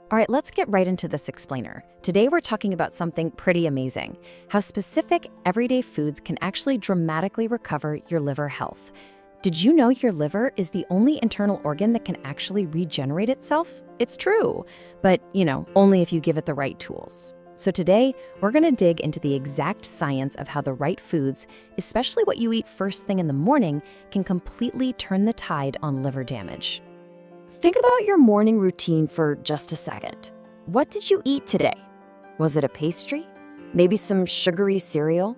All right, let's get right into this explainer. Today we're talking about something pretty amazing, how specific everyday foods can actually dramatically recover your liver health. Did you know your liver is the only internal organ that can actually regenerate itself? It's true, but only if you give it the right tools. So today, we're going to dig into the exact science of how the right foods, especially what you eat first thing in the morning, can completely turn the tide on liver damage. Think about your morning routine for just a second. What did you eat today? Was it a pastry? Maybe some sugary cereal?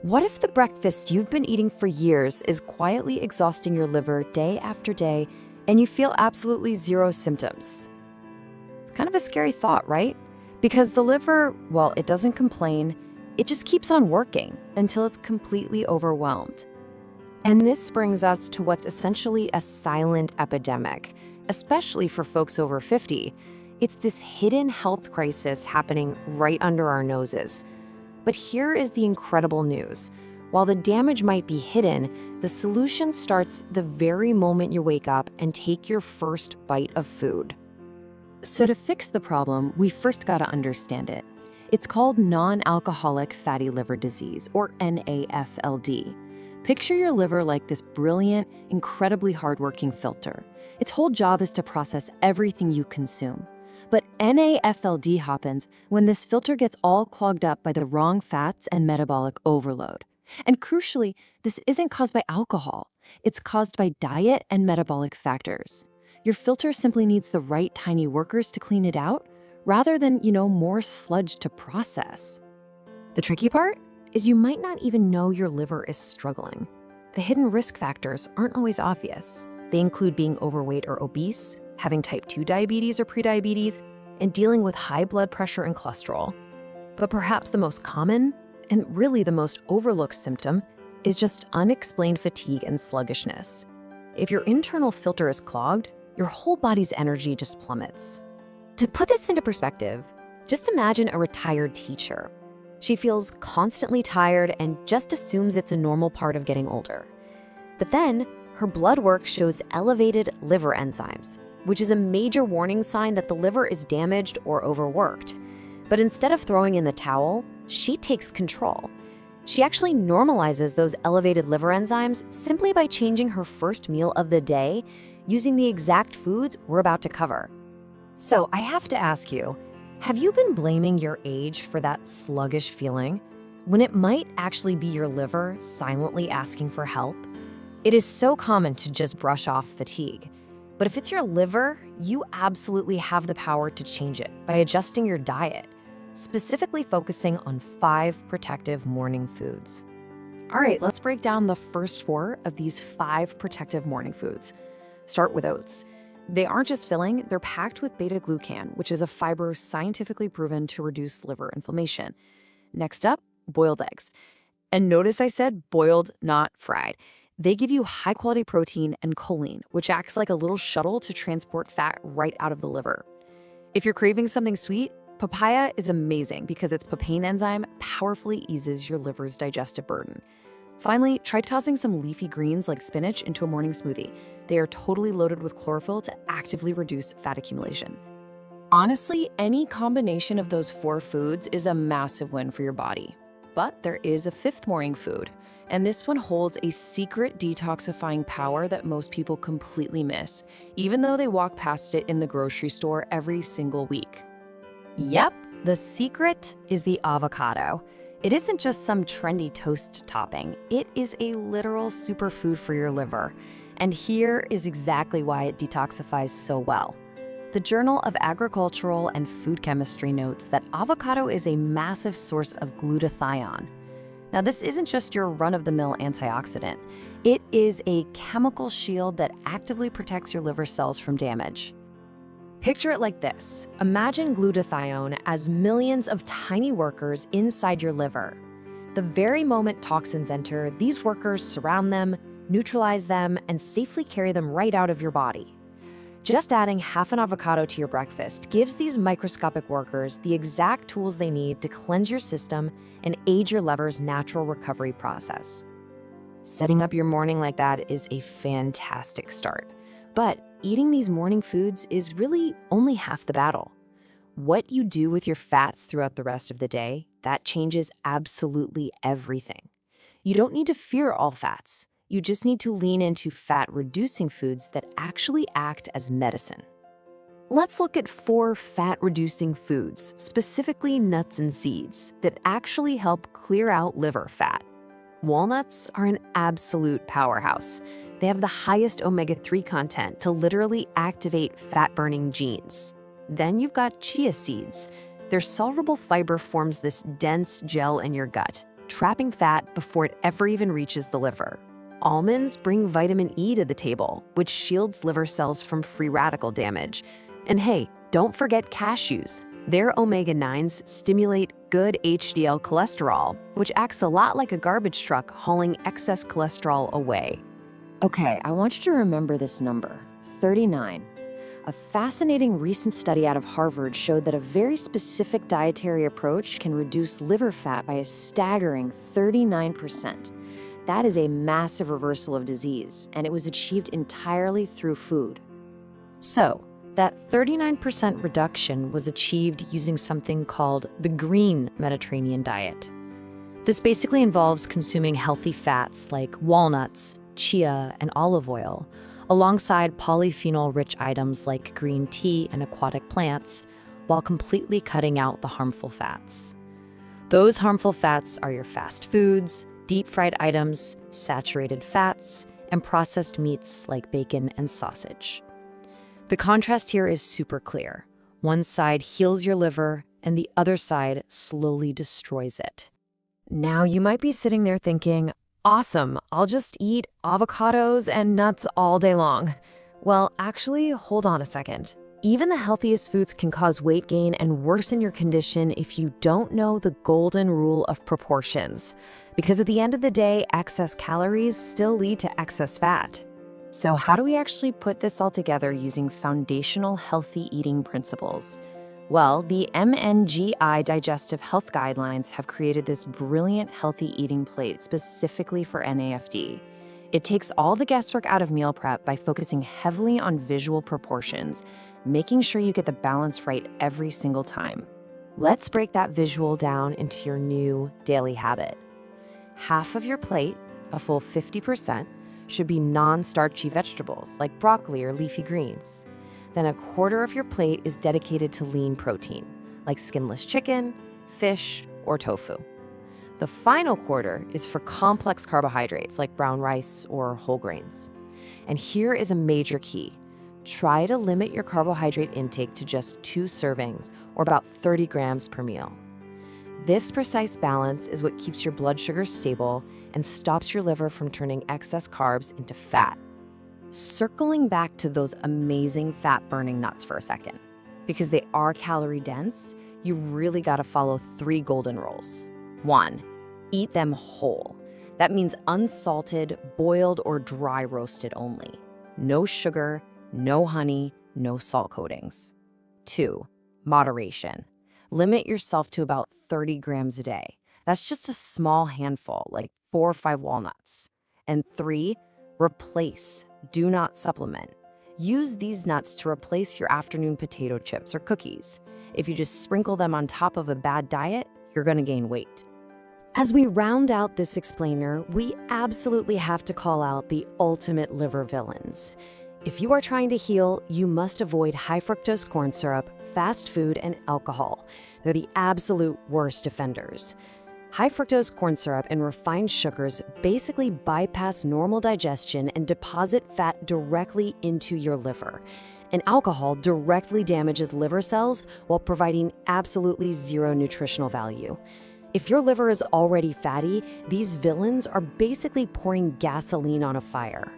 What if the breakfast you've been eating for years is quietly exhausting your liver day after day and you feel absolutely zero symptoms? It's kind of a scary thought, right? Because the liver, well, it doesn't complain, it just keeps on working until it's completely overwhelmed. And this brings us to what's essentially a silent epidemic, especially for folks over 50. It's this hidden health crisis happening right under our noses. But here is the incredible news. While the damage might be hidden, the solution starts the very moment you wake up and take your first bite of food. So to fix the problem, we first got to understand it. It's called non-alcoholic fatty liver disease, or NAFLD. Picture your liver like this brilliant, incredibly hardworking filter. Its whole job is to process everything you consume. But NAFLD happens when this filter gets all clogged up by the wrong fats and metabolic overload. And crucially, this isn't caused by alcohol. It's caused by diet and metabolic factors. Your filter simply needs the right tiny workers to clean it out, rather than, more sludge to process. The tricky part is you might not even know your liver is struggling. The hidden risk factors aren't always obvious. They include being overweight or obese, having type 2 diabetes or prediabetes, and dealing with high blood pressure and cholesterol. But perhaps the most common, and really the most overlooked symptom, is just unexplained fatigue and sluggishness. If your internal filter is clogged, your whole body's energy just plummets. To put this into perspective, just imagine a retired teacher. She feels constantly tired and just assumes it's a normal part of getting older. But then, her blood work shows elevated liver enzymes, which is a major warning sign that the liver is damaged or overworked. But instead of throwing in the towel, she takes control. She actually normalizes those elevated liver enzymes simply by changing her first meal of the day using the exact foods we're about to cover. So I have to ask you, have you been blaming your age for that sluggish feeling, when it might actually be your liver silently asking for help? It is so common to just brush off fatigue. But if it's your liver, you absolutely have the power to change it by adjusting your diet, specifically focusing on 5 protective morning foods. All right, let's break down the first 4 of these 5 protective morning foods. Start with oats. They aren't just filling, they're packed with beta-glucan, which is a fiber scientifically proven to reduce liver inflammation. Next up, boiled eggs. And notice I said boiled, not fried. They give you high-quality protein and choline, which acts like a little shuttle to transport fat right out of the liver. If you're craving something sweet, papaya is amazing because its papain enzyme powerfully eases your liver's digestive burden. Finally, try tossing some leafy greens like spinach into a morning smoothie. They are totally loaded with chlorophyll to actively reduce fat accumulation. Honestly, any combination of those 4 foods is a massive win for your body. But there is a 5th morning food, and this one holds a secret detoxifying power that most people completely miss, even though they walk past it in the grocery store every single week. Yep, the secret is the avocado. It isn't just some trendy toast topping, it is a literal superfood for your liver. And here is exactly why it detoxifies so well. The Journal of Agricultural and Food Chemistry notes that avocado is a massive source of glutathione. Now, this isn't just your run-of-the-mill antioxidant. It is a chemical shield that actively protects your liver cells from damage. Picture it like this. Imagine glutathione as millions of tiny workers inside your liver. The very moment toxins enter, these workers surround them, neutralize them, and safely carry them right out of your body. Just adding half an avocado to your breakfast gives these microscopic workers the exact tools they need to cleanse your system and aid your liver's natural recovery process. Setting up your morning like that is a fantastic start. But eating these morning foods is really only half the battle. What you do with your fats throughout the rest of the day, that changes absolutely everything. You don't need to fear all fats. You just need to lean into fat-reducing foods that actually act as medicine. Let's look at 4 fat-reducing foods, specifically nuts and seeds, that actually help clear out liver fat. Walnuts are an absolute powerhouse. They have the highest omega-3 content to literally activate fat-burning genes. Then you've got chia seeds. Their soluble fiber forms this dense gel in your gut, trapping fat before it ever even reaches the liver. Almonds bring vitamin E to the table, which shields liver cells from free radical damage. And hey, don't forget cashews. Their omega-9s stimulate good HDL cholesterol, which acts a lot like a garbage truck hauling excess cholesterol away. Okay, I want you to remember this number, 39. A fascinating recent study out of Harvard showed that a very specific dietary approach can reduce liver fat by a staggering 39%. That is a massive reversal of disease, and it was achieved entirely through food. So, that 39% reduction was achieved using something called the green Mediterranean diet. This basically involves consuming healthy fats like walnuts, chia, and olive oil, alongside polyphenol-rich items like green tea and aquatic plants, while completely cutting out the harmful fats. Those harmful fats are your fast foods, deep-fried items, saturated fats, and processed meats like bacon and sausage. The contrast here is super clear. One side heals your liver, and the other side slowly destroys it. Now, you might be sitting there thinking, awesome, I'll just eat avocados and nuts all day long. Well, actually, hold on a second. Even the healthiest foods can cause weight gain and worsen your condition if you don't know the golden rule of proportions. Because at the end of the day, excess calories still lead to excess fat. So how do we actually put this all together using foundational healthy eating principles? Well, the MNGI Digestive Health Guidelines have created this brilliant healthy eating plate specifically for NAFD. It takes all the guesswork out of meal prep by focusing heavily on visual proportions, making sure you get the balance right every single time. Let's break that visual down into your new daily habit. Half of your plate, a full 50%, should be non-starchy vegetables like broccoli or leafy greens. Then a quarter of your plate is dedicated to lean protein, like skinless chicken, fish, or tofu. The final quarter is for complex carbohydrates like brown rice or whole grains. And here is a major key. Try to limit your carbohydrate intake to just 2 servings, or about 30 grams per meal. This precise balance is what keeps your blood sugar stable and stops your liver from turning excess carbs into fat. Circling back to those amazing fat-burning nuts for a second, because they are calorie-dense, you really gotta follow 3 golden rules. 1, eat them whole. That means unsalted, boiled, or dry roasted only. No sugar, no honey, no salt coatings. 2, moderation. Limit yourself to about 30 grams a day. That's just a small handful, like 4 or 5 walnuts. And 3, replace, do not supplement. Use these nuts to replace your afternoon potato chips or cookies. If you just sprinkle them on top of a bad diet, you're gonna gain weight. As we round out this explainer, we absolutely have to call out the ultimate liver villains. If you are trying to heal, you must avoid high fructose corn syrup, fast food, and alcohol. They're the absolute worst offenders. High fructose corn syrup and refined sugars basically bypass normal digestion and deposit fat directly into your liver. And alcohol directly damages liver cells while providing absolutely zero nutritional value. If your liver is already fatty, these villains are basically pouring gasoline on a fire.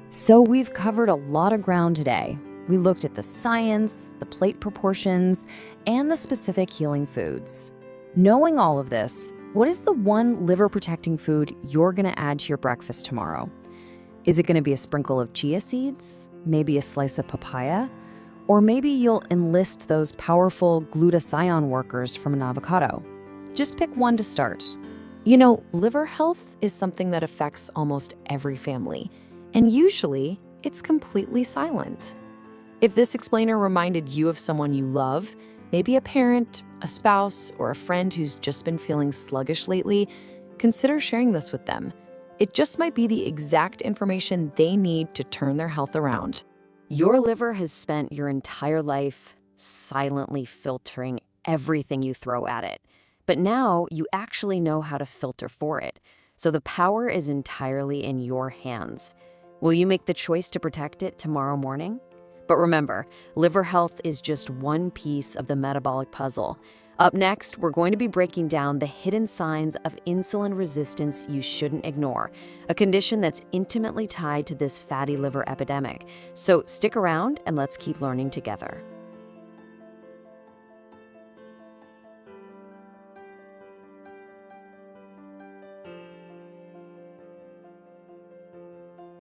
So we've covered a lot of ground today. We looked at the science, the plate proportions, and the specific healing foods. Knowing all of this, what is the one liver-protecting food you're gonna add to your breakfast tomorrow? Is it gonna be a sprinkle of chia seeds? Maybe a slice of papaya? Or maybe you'll enlist those powerful glutathione workers from an avocado? Just pick one to start. You know, liver health is something that affects almost every family, and usually it's completely silent. If this explainer reminded you of someone you love, Maybe a parent, a spouse, or a friend who's just been feeling sluggish lately. Consider sharing this with them. It just might be the exact information they need to turn their health around. Your liver has spent your entire life silently filtering everything you throw at it. But now you actually know how to filter for it. So the power is entirely in your hands. Will you make the choice to protect it tomorrow morning? But remember, liver health is just one piece of the metabolic puzzle. Up next, we're going to be breaking down the hidden signs of insulin resistance you shouldn't ignore, a condition that's intimately tied to this fatty liver epidemic. So stick around and let's keep learning together.